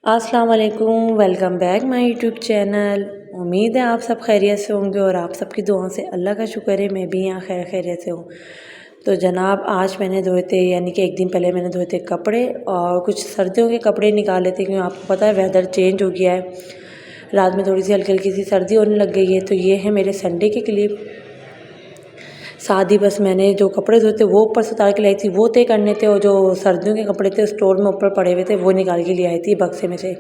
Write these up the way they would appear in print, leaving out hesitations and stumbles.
अस्सलाम वालेकुम, welcome back my YouTube channel. उम्मीद है आप सब खैरियत से होंगे और आप सबकी दुआओं से अल्लाह का शुक्र है मैं भी यहाँ खैरियत से हूँ। तो जनाब आज मैंने धोए थे, यानी कि एक दिन पहले मैंने धोए थे कपड़े और कुछ सर्दियों के कपड़े निकाले थे क्योंकि आपको पता है वेदर चेंज हो गया है। रात में थोड़ी सी हल्की हल्की सी सर्दी होने लग गई है। तो ये है मेरे संडे के क्लिप। साथ ही बस मैंने जो कपड़े धोए थे वो ऊपर से उतार के लाई थी, वो तय करने थे, और जो सर्दियों के कपड़े थे स्टोर में ऊपर पड़े हुए थे वो निकाल के ले आई थी बक्से में से।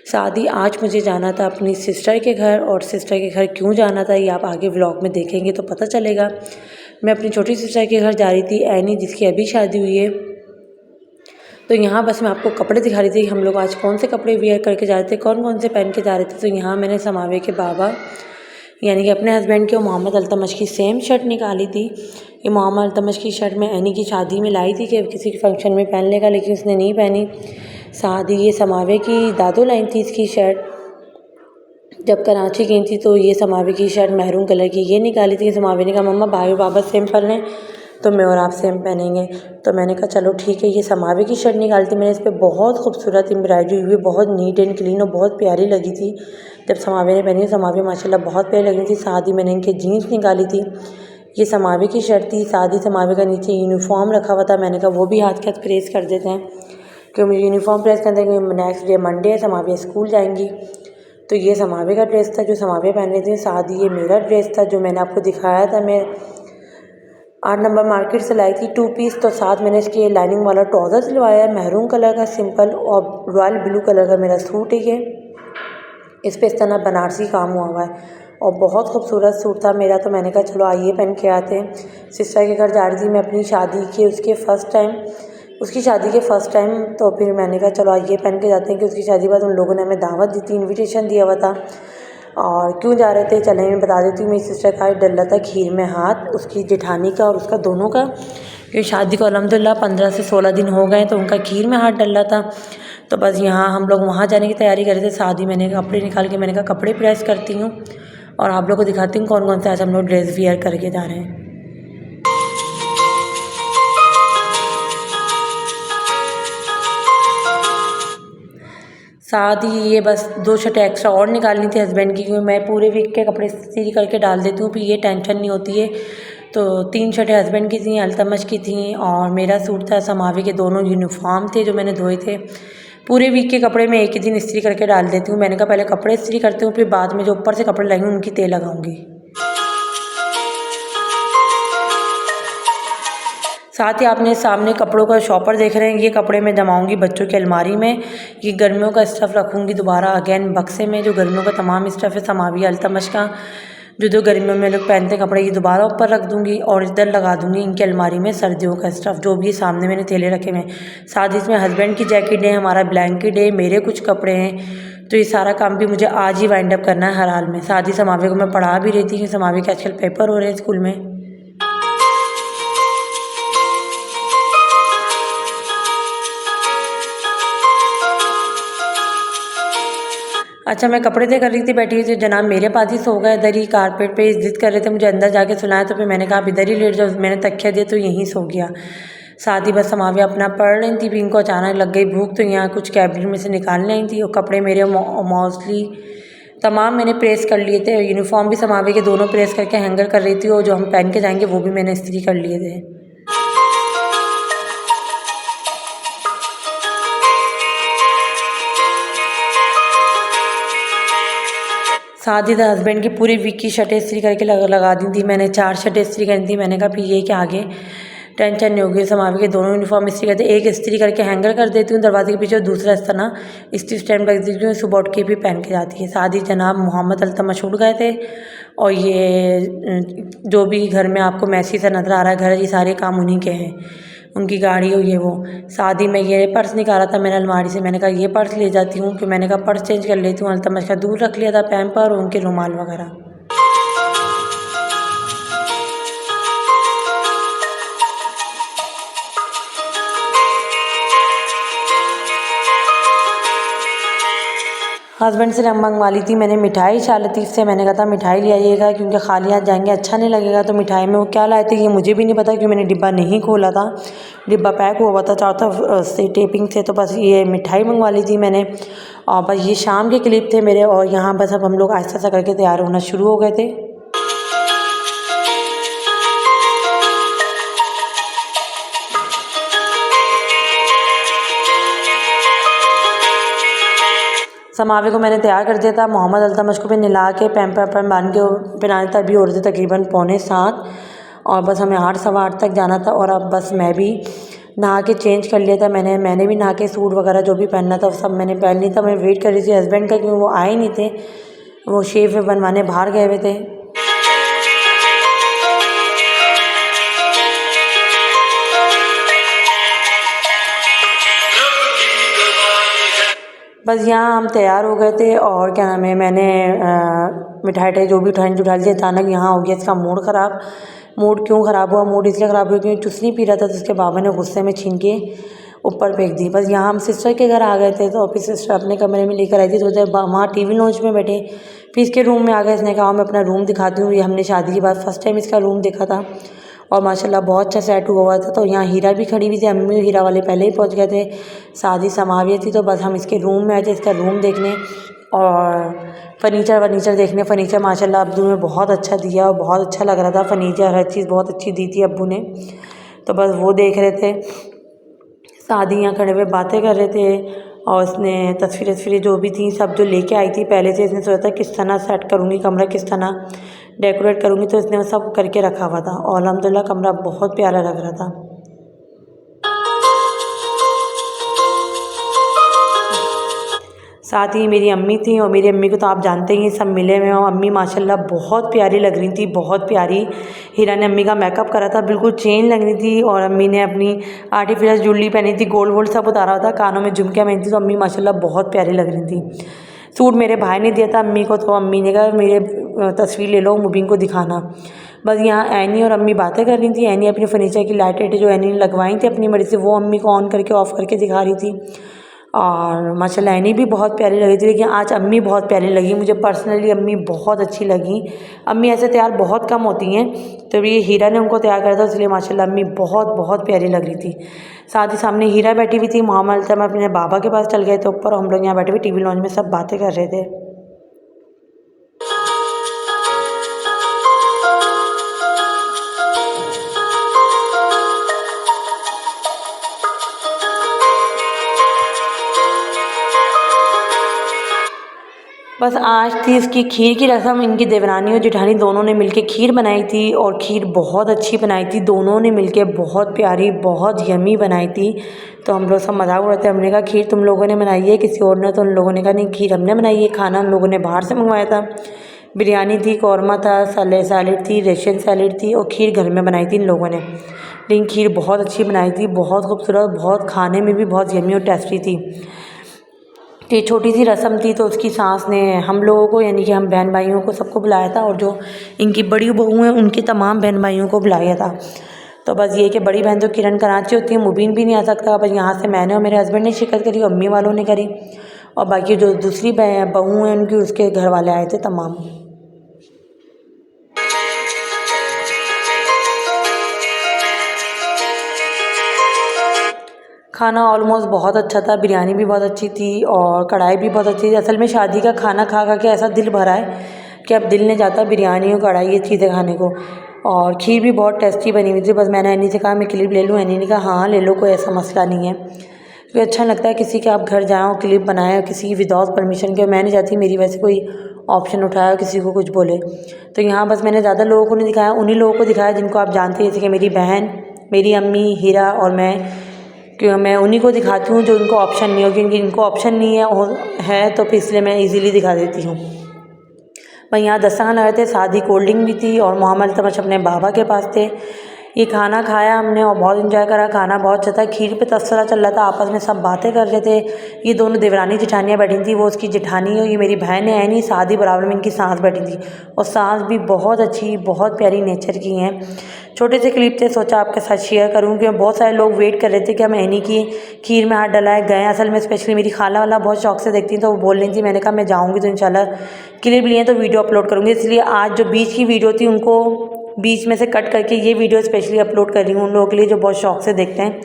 साथ ही आज मुझे जाना था अपनी सिस्टर के घर, और सिस्टर के घर क्यों जाना था ये आप आगे व्लॉग में देखेंगे तो पता चलेगा। मैं अपनी छोटी सिस्टर के घर जा रही थी, एनी, जिसकी अभी शादी हुई है। तो यहाँ बस मैं आपको कपड़े दिखा रही थी कि हम लोग आज कौन से कपड़े वेयर करके जा रहे थे, कौन कौन से पहन के जा रहे थे। तो यहाँ मैंने समावे के बाबा, यानी कि अपने हस्बैंड की और मोहम्मद अल्तमश की सेम शर्ट निकाली थी। ये मोहम्मद अल्तमश की शर्ट मैं एनी की शादी में लाई थी कि किसी फंक्शन में पहन लेगा, लेकिन उसने नहीं पहनी। साथ ही ये समावे की दादो लाइन थी इसकी शर्ट, जब कराची गई थी तो ये समावे की शर्ट मैरून कलर की ये निकाली थी। समावे ने कहा मम्मा भाई और बाबा सेम पहन लें, तो मैं और आप सेम पहनेंगे। तो मैंने कहा चलो ठीक है। ये समावे की शर्ट निकाली थी मैंने, इस पर बहुत खूबसूरत एम्ब्रॉयडरी हुई, बहुत नीट एंड क्लीन और बहुत प्यारी लगी थी। जब समावे ने पहनी, समावे माशाल्लाह बहुत प्यारी लगी थी। साथ ही मैंने इनके जीन्स निकाली थी। ये समावे की शर्ट थी। साथ ही समावे का नीचे यूनिफॉर्म रखा हुआ था, मैंने कहा वो भी हाथ के हाथ प्रेस कर देते हैं क्योंकि मुझे यूनिफॉर्म प्रेस करते हैं क्योंकि नेक्स्ट डे मंडे है, समावे स्कूल जाएंगी। तो ये समावे का ड्रेस था जो समावे पहन रही थी। साथ ही ये मेरा ड्रेस था जो मैंने आपको दिखाया था, मैं 8 नंबर मार्केट से लाई थी 2 पीस। तो साथ मैंने इसके लाइनिंग वाला ट्राउज़र सिलवाया है मैरून कलर का सिंपल, और रॉयल ब्लू कलर का मेरा सूट है ये। इस पर इस तरह बनारसी काम हुआ हुआ है और बहुत खूबसूरत सूट था मेरा। तो मैंने कहा चलो आइए पहन के आते हैं। सिस्टर के घर जा रही थी मैं अपनी शादी के उसकी शादी के फ़र्स्ट टाइम। तो फिर मैंने कहा चलो आइए पहन के जाते हैं कि उसकी शादी के बाद उन लोगों ने हमें दावत दी थी, इन्विटेशन दिया हुआ था। और क्यों जा रहे थे चलें मैं बता देती हूँ। मेरी सिस्टर का डल रहा था खीर में हाथ, उसकी जेठानी का और उसका दोनों का, क्योंकि शादी को अल्हम्दुलिल्लाह 15 से 16 दिन हो गए तो उनका खीर में हाथ डल रहा था। तो बस यहाँ हम लोग वहाँ जाने की तैयारी कर रहे थे। साथ ही मैंने कपड़े निकाल के मैंने कहा कपड़े प्रेस करती हूँ और आप लोग को दिखाती हूँ कौन कौन से आज हम लोग ड्रेस वियर करके जा रहे हैं। साथ ही ये बस 2 शर्टें एक्स्ट्रा और निकालनी थी हस्बैंड की, क्योंकि मैं पूरे वीक के कपड़े इस्त्री करके डाल देती हूँ, फिर ये टेंशन नहीं होती है। तो 3 शर्टें हस्बैंड की थी, अल्तमश की थी, और मेरा सूट था। समावी के दोनों यूनिफॉर्म थे जो मैंने धोए थे। पूरे वीक के कपड़े मैं एक ही दिन इस्त्री करके डाल देती हूँ। मैंने कहा पहले कपड़े इस्त्री करती हूँ, फिर बाद में जो ऊपर से कपड़े लगेंगे उनकी तय लगाऊंगी। साथ ही आपने सामने कपड़ों का शॉपर देख रहे हैं, ये कपड़े मैं जमाऊंगी बच्चों की अलमारी में। ये गर्मियों का स्टफ़ रखूंगी दोबारा अगेन बक्से में, जो गर्मियों का तमाम स्टफ़ है समावी अल्तमश का, जो जो गर्मियों में लोग पहनते हैं कपड़े, ये दोबारा ऊपर रख दूंगी और इधर लगा दूंगी इनकी अलमारी में सर्दियों का स्टफ़ जो भी सामने मैंने थैले रखे हुए हैं। साथ ही इसमें हस्बैंड की जैकेट है, हमारा ब्लैंकेट है, मेरे कुछ कपड़े हैं। तो ये सारा काम भी मुझे आज ही वाइंड अप करना है हर हाल में। साथ ही समावी को मैं पढ़ा भी रही थी कि समावी के आजकल पेपर हो रहे हैं स्कूल में। अच्छा, मैं कपड़े तय कर रही थी, बैठी हुई थी, जनाब मेरे पास ही सो गए इधर ही कारपेट पे, ज़िद कर रहे थे मुझे अंदर जाके सुलाएं। तो फिर मैंने कहा आप इधर ही लेट जाओ, मैंने तकिया दिया तो यहीं सो गया। साथ ही बस समावे अपना पढ़ रही थी, फिर इनको अचानक लग गई भूख, तो यहाँ कुछ कैबिनेट में से निकालने आई थी और कपड़े मेरे मोस्टली तमाम मैंने प्रेस कर लिए थे। यूनिफॉर्म भी समावे के दोनों प्रेस करके हैंगर कर रही थी, और जो हम पहन के जाएंगे वो भी मैंने इस्त्री कर लिए थे। साथ ही हस्बैंड की पूरी वीक की शर्टें इस्त्री करके लगा दी थी मैंने। 4 शर्टें इस्त्री करनी थी। मैंने कहा फिर ये कि आगे टेंशन नहीं होगी। समावे के दोनों यूनिफॉर्म इस्त्री करते, एक इस्त्री करके हैंगर कर देती हूँ दरवाजे के पीछे, और दूसरा इस तरह इस्त्री स्टैंड रख देती हूँ, सुबह उठ के भी पहन के जाती है। साथ ही जनाब मोहम्मद अल्तमश उठ गए थे, और ये जो भी घर में आपको मैसी सा नज़र आ रहा है घर, ये सारे काम उन्हीं के हैं, उनकी गाड़ी हो ये वो। शादी में ये पर्स निकाला था मैंने अलमारी से, मैंने कहा ये पर्स ले जाती हूँ, कि मैंने कहा पर्स चेंज कर लेती हूँ। अल्तमश का दूर रख लिया था पैम्पर और उनके रुमाल वगैरह। हस्बैंड से मंगवा ली थी मैंने मिठाई। शाह लतीफ़ से मैंने कहा था मिठाई ले आइएगा क्योंकि खाली हाथ जाएंगे अच्छा नहीं लगेगा। तो मिठाई में वो क्या लाए थे ये मुझे भी नहीं पता क्योंकि मैंने डिब्बा नहीं खोला था, डिब्बा पैक हुआ था चारों तरफ से टेपिंग से। तो बस ये मिठाई मंगवा ली थी मैंने। और बस ये शाम के क्लिप थे मेरे। और यहाँ बस अब हम लोग आहिस्ता सा करके तैयार होना शुरू हो गए थे। समावे को मैंने तैयार कर दिया था। मोहम्मद अल्तमश को भी नहला के पैम्पर बांध के पहनाने था। अभी हो रहे थे तकरीबन 6:45 और बस हमें 8 सवा 8 तक जाना था। और अब बस मैं भी नहा के चेंज कर लिया था। मैंने भी नहा के सूट वगैरह जो भी पहनना था सब मैंने पहन लिया था। मैं वेट कर रही थी हस्बैंड का क्योंकि वो आए नहीं थे, वो शेव बनवाने बाहर गए हुए थे। बस यहाँ हम तैयार हो गए थे और क्या नाम है मैंने मिठाई जो भी उठा ली थी। अचानक यहाँ हो गया इसका मूड ख़राब। मूड क्यों ख़राब हुआ? मूड इसलिए ख़राब हुआ क्योंकि चुस्नी पी रहा था तो उसके बाबा ने गुस्से में छीन के ऊपर फेंक दी। बस यहाँ हम सिस्टर के घर आ गए थे तो फिर सिस्टर अपने कमरे में लेकर आई थी। तो जब वहाँ टीवी लॉन्च में बैठे फिर इसके रूम में आ गए। इसने कहा मैं अपना रूम दिखाती हूँ। ये हमने शादी के बाद फर्स्ट टाइम इसका रूम देखा था और माशाल्लाह बहुत अच्छा सेट हुआ था। तो यहाँ हीरा भी खड़ी हुई थी, अम्मी और हीरा वाले पहले ही पहुँच गए थे, शादी समावी थी। तो बस हम इसके रूम में आए थे इसका रूम देखने और फर्नीचर देखने। फर्नीचर माशाल्लाह अब्बू ने बहुत अच्छा दिया और बहुत अच्छा लग रहा था। फर्नीचर हर चीज़ बहुत अच्छी दी थी अब्बू ने। तो बस वो देख रहे थे, शादी यहाँ खड़े हुए बातें कर रहे थे। और उसने तस्वीरें जो भी थी सब जो लेके आई थी पहले से इसने सोचा था किस तरह सेट करूँगी कमरा, किस तरह डेकोरेट करूँगी। तो इसने वो सब करके रखा हुआ था और अल्हम्दुलिल्लाह कमरा बहुत प्यारा लग रहा था। साथ ही मेरी अम्मी थी और मेरी अम्मी को तो आप जानते ही सब मिले हुए हो। अम्मी माशाल्लाह बहुत प्यारी लग रही थी, बहुत प्यारी। हीरा ने अम्मी का मेकअप करा था, बिल्कुल चेंज लग रही थी। और अम्मी ने अपनी आर्टिफिशियल ज्वेलरी पहनी थी, गोल्ड वोल्ड सब उतारा था, कानों में झुमके पहनी थी। तो अम्मी माशाल्लाह बहुत प्यारी लग रही थी। सूट मेरे भाई ने दिया था अम्मी को, तो अम्मी ने कहा मेरे तस्वीर ले लो मुबीन को दिखाना। बस यहाँ एनी और अम्मी बातें कर रही थी। एनी अपने फर्नीचर की लाइटें जो एनी ने लगवाई थी अपनी मर्ज़ी से वो अम्मी को ऑन करके ऑफ़ करके दिखा रही थी। और माशाल्लाह एनी भी बहुत प्यारी लगी थी। लेकिन आज अम्मी बहुत प्यारी लगी मुझे, पर्सनली अम्मी बहुत अच्छी लगी। अम्मी ऐसे तैयार बहुत कम होती हैं, तो ये हीरा ने उनको तैयार करा था इसलिए माशाल्लाह अम्मी बहुत प्यारी लग रही थी। साथ ही सामने हीरा बैठी हुई थी। मोहम्मद अल्तमश अपने बाबा के पास चल गए थे ऊपर, हम लोग यहाँ बैठे हुए टीवी लॉन्च में सब बातें कर रहे थे। बस आज थी इसकी खीर की रस्म। इनकी देवरानी और जेठानी दोनों ने मिलके खीर बनाई थी और खीर बहुत अच्छी बनाई थी। दोनों ने मिलके बहुत प्यारी बहुत यमी बनाई थी। तो हम लोग सब मजाक उड़ाते, हमने कहा खीर तुम लोगों ने बनाई है किसी और ने? तो उन लोगों ने कहा नहीं खीर हमने बनाई है, खाना उन लोगों ने बाहर से मंगवाया था। बिरयानी थी, कौरमा था, सैलेड थी, रेशियन सैलेड थी और खीर घर में बनाई थी इन लोगों ने। लेकिन खीर बहुत अच्छी बनाई थी, बहुत खूबसूरत, बहुत खाने में भी बहुत यमी और टेस्टी थी। ये छोटी सी रस्म थी तो उसकी सास ने हम लोगों को यानी कि हम बहन भाइयों को सबको बुलाया था और जो इनकी बड़ी बहू हैं उनकी तमाम बहन भाइयों को बुलाया था। तो बस ये कि बड़ी बहन तो किरण कराची होती है, मुबीन भी नहीं आ सकता। बस यहाँ से मैंने और मेरे हस्बैंड ने शिरकत करी, अम्मी वालों ने करी और बाकी जो दूसरी बहू हैं उनकी उसके घर वाले आए थे तमाम। खाना ऑलमोस्ट बहुत अच्छा था, बिरयानी भी बहुत अच्छी थी और कढ़ाई भी बहुत अच्छी थी। असल में शादी का खाना खा के ऐसा दिल भरा है कि अब दिल नहीं चाहता बिरयानी और कढ़ाई ये चीज़ें खाने को। और खीर भी बहुत टेस्टी बनी हुई थी। बस मैंने एनी से कहा मैं क्लिप ले लूँ, एनी ने कहा हाँ ले लो, कोई ऐसा मसला नहीं है। क्योंकि अच्छा लगता है किसी के आप घर जाएँ और क्लिप बनाएं किसी की विदाउट परमिशन के। मैं नहीं चाहती मेरी वजह से कोई ऑप्शन उठाया किसी को कुछ बोले। तो यहाँ बस मैंने ज़्यादा लोगों को नहीं दिखाया, उन्हीं लोगों को दिखाया जिनको आप जानते हैं, जैसे कि मेरी बहन, मेरी अम्मी, हीरा और मैं। क्योंकि मैं उन्हीं को दिखाती हूँ जो उनको ऑप्शन नहीं हो, क्योंकि इनको ऑप्शन नहीं है तो फिर इसलिए मैं इजीली दिखा देती हूँ। वहीं यहाँ दस्तरखान लगाए थे, शादी कोल्ड ड्रिंक भी थी और मोहम्मद अल्तमश अपने बाबा के पास थे। ये खाना खाया हमने और बहुत इंजॉय करा, खाना बहुत अच्छा था। खीर पे तबसरा चल रहा था, आपस में सब बातें कर रहे थे। ये दोनों देवरानी जेठानियाँ बैठी थी, वो उसकी जेठानी है, ये मेरी बहन है नहीं, शादी बराबर में इनकी सास बैठी थी और सास भी बहुत अच्छी, बहुत प्यारी नेचर की हैं। छोटे से क्लिप थे, सोचा आपके साथ शेयर करूँ क्योंकि बहुत सारे लोग वेट कर रहे थे कि हम एनी की खीर में हाथ डलाए गए। असल में स्पेशली मेरी खाला वाला बहुत शौक से देखती थी, तो वो बोल रही थी, मैंने कहा मैं जाऊँगी तो इंशाल्लाह क्लिप लिए तो वीडियो अपलोड करूँगी। इसलिए आज जो बीच की वीडियो थी उनको बीच में से कट करके ये वीडियो स्पेशली अपलोड कर रही हूँ उन लोगों के लिए जो बहुत शौक से देखते हैं।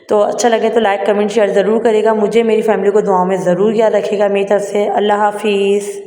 तो अच्छा लगे तो लाइक कमेंट शेयर ज़रूर करेगा। मुझे मेरी फैमिली को दुआओं में ज़रूर याद रखेगा। मेरी तरफ से अल्लाह हाफिज़।